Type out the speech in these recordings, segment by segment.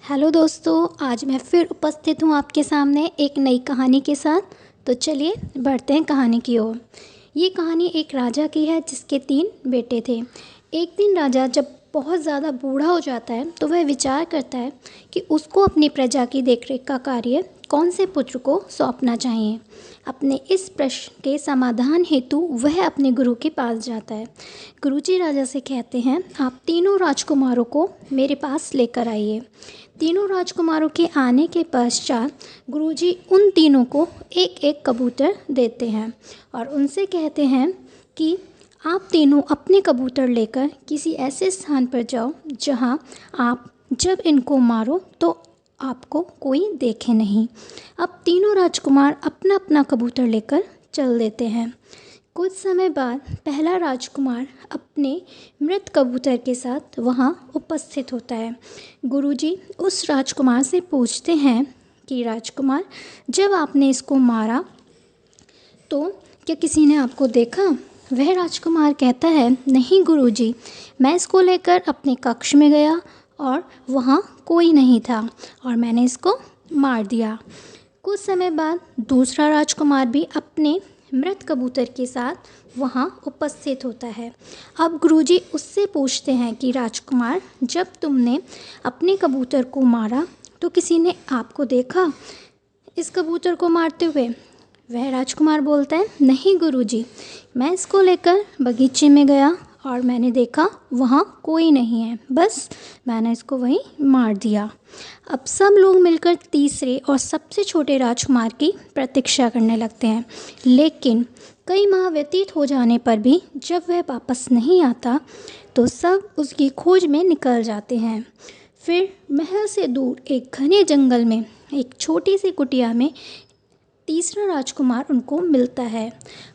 Hello दोस्तों, आज मैं फिर उपस्थित हूँ आपके सामने एक नई कहानी के साथ। तो चलिए बढ़ते हैं कहानी की ओर। ये कहानी एक राजा की है जिसके 3 बेटे थे। एक दिन राजा जब बहुत ज़्यादा बूढ़ा हो जाता है तो वह विचार करता है कि उसको अपनी प्रजा की देखरेख का कार्य कौन से पुत्र को सौंपना चाहिए। अपने इस प्रश्न के समाधान हेतु वह अपने गुरु के पास जाता है। गुरुजी राजा से कहते हैं, आप तीनों राजकुमारों को मेरे पास लेकर आइए। तीनों राजकुमारों के आने के पश्चात गुरुजी उन तीनों को एक एक कबूतर देते हैं और उनसे कहते हैं कि आप तीनों अपने कबूतर लेकर किसी ऐसे स्थान पर जाओ जहां आप जब इनको मारो तो आपको कोई देखे नहीं। अब तीनों राजकुमार अपना अपना कबूतर लेकर चल देते हैं। कुछ समय बाद पहला राजकुमार अपने मृत कबूतर के साथ वहां उपस्थित होता है। गुरुजी उस राजकुमार से पूछते हैं कि राजकुमार, जब आपने इसको मारा तो क्या किसी ने आपको देखा? वह राजकुमार कहता है, नहीं गुरुजी, मैं इसको लेकर अपने कक्ष में गया और वहाँ कोई नहीं था और मैंने इसको मार दिया। कुछ समय बाद दूसरा राजकुमार भी अपने मृत कबूतर के साथ वहाँ उपस्थित होता है। अब गुरुजी उससे पूछते हैं कि राजकुमार, जब तुमने अपने कबूतर को मारा तो किसी ने आपको देखा इस कबूतर को मारते हुए? वह राजकुमार बोलता है, नहीं गुरुजी, मैं इसको लेकर बगीचे में गया और मैंने देखा वहाँ कोई नहीं है, बस मैंने इसको वहीं मार दिया। अब सब लोग मिलकर तीसरे और सबसे छोटे राजकुमार की प्रतीक्षा करने लगते हैं, लेकिन कई माह व्यतीत हो जाने पर भी जब वह वापस नहीं आता तो सब उसकी खोज में निकल जाते हैं। फिर महल से दूर एक घने जंगल में एक छोटी सी कुटिया में तीसरा राजकुमार उनको मिलता है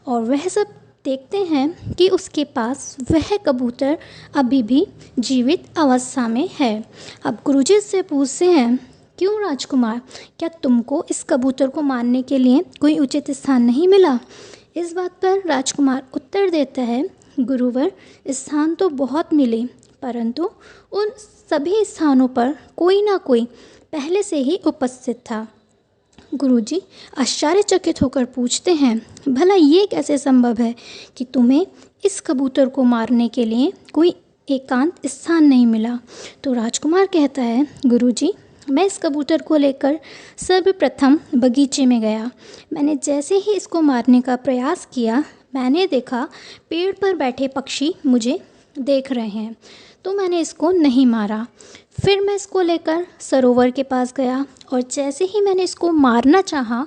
और वह सब देखते हैं कि उसके पास वह कबूतर अभी भी जीवित अवस्था में है। अब गुरुजी से पूछते हैं, क्यों राजकुमार, क्या तुमको इस कबूतर को मारने के लिए कोई उचित स्थान नहीं मिला? इस बात पर राजकुमार उत्तर देता है, गुरुवर, स्थान तो बहुत मिले, परंतु उन सभी स्थानों पर कोई ना कोई पहले से ही उपस्थित था। गुरुजी आश्चर्यचकित होकर पूछते हैं, भला ये कैसे संभव है कि तुम्हें इस कबूतर को मारने के लिए कोई एकांत स्थान नहीं मिला? तो राजकुमार कहता है, गुरुजी, मैं इस कबूतर को लेकर सर्वप्रथम बगीचे में गया। मैंने जैसे ही इसको मारने का प्रयास किया, मैंने देखा पेड़ पर बैठे पक्षी मुझे देख रहे हैं, तो मैंने इसको नहीं मारा। फिर मैं इसको लेकर सरोवर के पास गया और जैसे ही मैंने इसको मारना चाहा,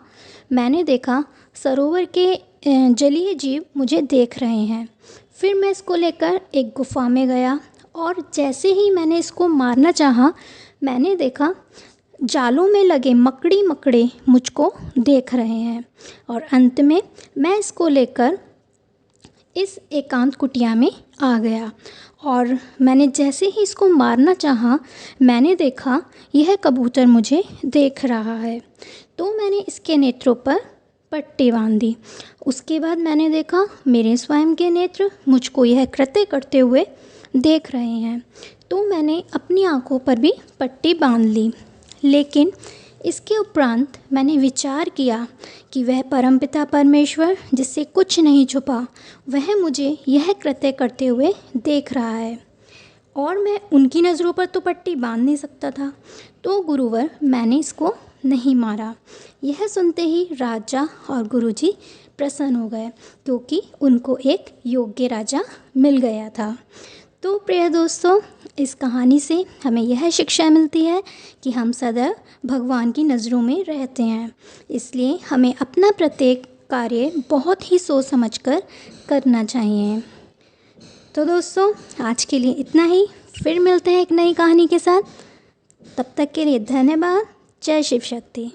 मैंने देखा सरोवर के जलीय जीव मुझे देख रहे हैं। फिर मैं इसको लेकर एक गुफा में गया और जैसे ही मैंने इसको मारना चाहा, मैंने देखा जालों में लगे मकड़ी मकड़े मुझको देख रहे हैं और अंत में मैं इसको लेकर इस एकांत कुटिया में आ गया और मैंने जैसे ही इसको मारना चाहा, मैंने देखा यह कबूतर मुझे देख रहा है, तो मैंने इसके नेत्रों पर पट्टी बांध दी। उसके बाद मैंने देखा मेरे स्वयं के नेत्र मुझको यह कृत्य करते हुए देख रहे हैं, तो मैंने अपनी आँखों पर भी पट्टी बांध ली। लेकिन इसके उपरांत मैंने विचार किया कि वह परमपिता परमेश्वर, जिससे कुछ नहीं छुपा, वह मुझे यह कृत्य करते हुए देख रहा है और मैं उनकी नज़रों पर तो पट्टी बांध नहीं सकता था, तो गुरुवर, मैंने इसको नहीं मारा। यह सुनते ही राजा और गुरुजी प्रसन्न हो गए, क्योंकि उनको एक योग्य राजा मिल गया था। तो प्रिय दोस्तों, इस कहानी से हमें यह शिक्षा मिलती है कि हम सदैव भगवान की नज़रों में रहते हैं, इसलिए हमें अपना प्रत्येक कार्य बहुत ही सोच समझकर करना चाहिए। तो दोस्तों, आज के लिए इतना ही। फिर मिलते हैं एक नई कहानी के साथ। तब तक के लिए धन्यवाद। जय शिव शक्ति।